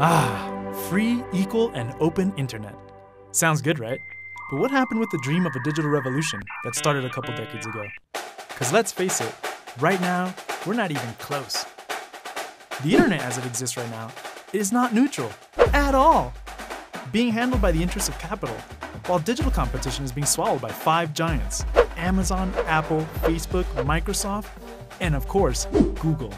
Ah, free, equal, and open internet. Sounds good, right? But what happened with the dream of a digital revolution that started a couple decades ago? Because let's face it, right now, we're not even close. The internet as it exists right now is not neutral at all, being handled by the interests of capital, while digital competition is being swallowed by 5 giants: Amazon, Apple, Facebook, Microsoft, and of course, Google.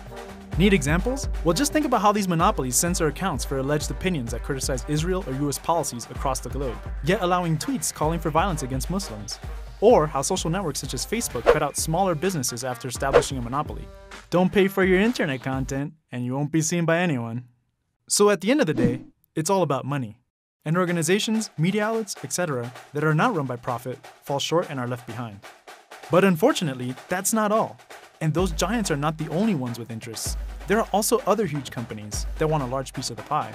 Need examples? Well, just think about how these monopolies censor accounts for alleged opinions that criticize Israel or US policies across the globe, yet allowing tweets calling for violence against Muslims. Or how social networks such as Facebook cut out smaller businesses after establishing a monopoly. Don't pay for your internet content, and you won't be seen by anyone. So at the end of the day, it's all about money. And organizations, media outlets, etc., that are not run by profit fall short and are left behind. But unfortunately, that's not all. And those giants are not the only ones with interests. There are also other huge companies that want a large piece of the pie.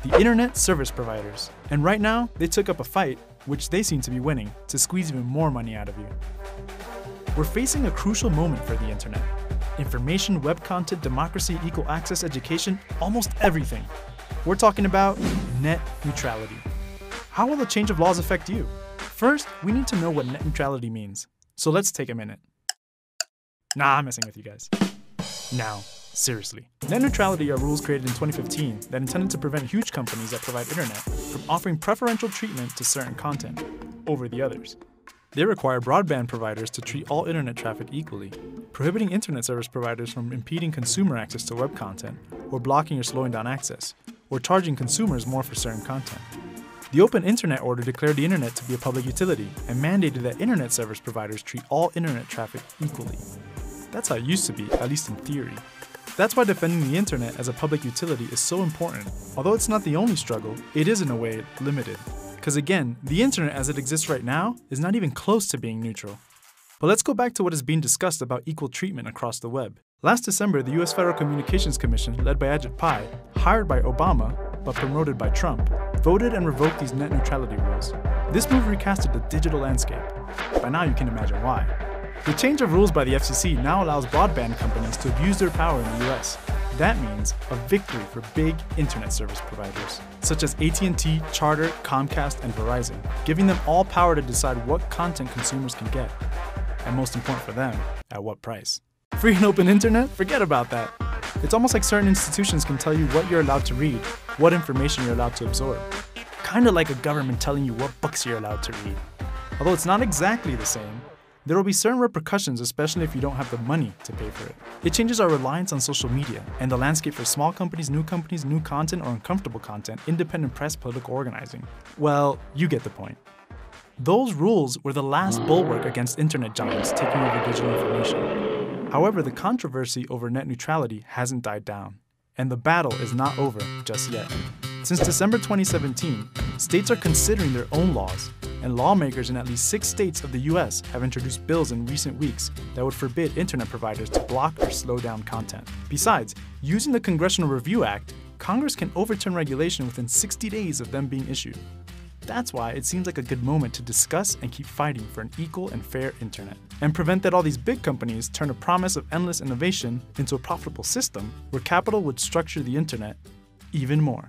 The internet service providers. And right now, they took up a fight, which they seem to be winning, to squeeze even more money out of you. We're facing a crucial moment for the internet. Information, web content, democracy, equal access, education, almost everything. We're talking about net neutrality. How will the change of laws affect you? First, we need to know what net neutrality means. So let's take a minute. Nah, I'm messing with you guys. Now, seriously. Net neutrality are rules created in 2015 that intended to prevent huge companies that provide internet from offering preferential treatment to certain content over the others. They require broadband providers to treat all internet traffic equally, prohibiting internet service providers from impeding consumer access to web content, or blocking or slowing down access, or charging consumers more for certain content. The Open Internet Order declared the internet to be a public utility and mandated that internet service providers treat all internet traffic equally. That's how it used to be, at least in theory. That's why defending the internet as a public utility is so important. Although it's not the only struggle, it is in a way limited. Because again, the internet as it exists right now is not even close to being neutral. But let's go back to what is being discussed about equal treatment across the web. Last December, the US Federal Communications Commission, led by Ajit Pai, hired by Obama, but promoted by Trump, voted and revoked these net neutrality rules. This move recasted the digital landscape. By now you can imagine why. The change of rules by the FCC now allows broadband companies to abuse their power in the US. That means a victory for big internet service providers, such as AT&T, Charter, Comcast, and Verizon, giving them all power to decide what content consumers can get. And most important for them, at what price. Free and open internet? Forget about that. It's almost like certain institutions can tell you what you're allowed to read, what information you're allowed to absorb. Kinda like a government telling you what books you're allowed to read. Although it's not exactly the same, there will be certain repercussions, especially if you don't have the money to pay for it. It changes our reliance on social media and the landscape for small companies, new content, or uncomfortable content, independent press, political organizing. Well, you get the point. Those rules were the last bulwark against internet giants taking over digital information. However, the controversy over net neutrality hasn't died down, and the battle is not over just yet. Since December 2017, states are considering their own laws, and lawmakers in at least 6 states of the US have introduced bills in recent weeks that would forbid internet providers to block or slow down content. Besides, using the Congressional Review Act, Congress can overturn regulation within 60 days of them being issued. That's why it seems like a good moment to discuss and keep fighting for an equal and fair internet, and prevent that all these big companies turn a promise of endless innovation into a profitable system where capital would structure the internet even more.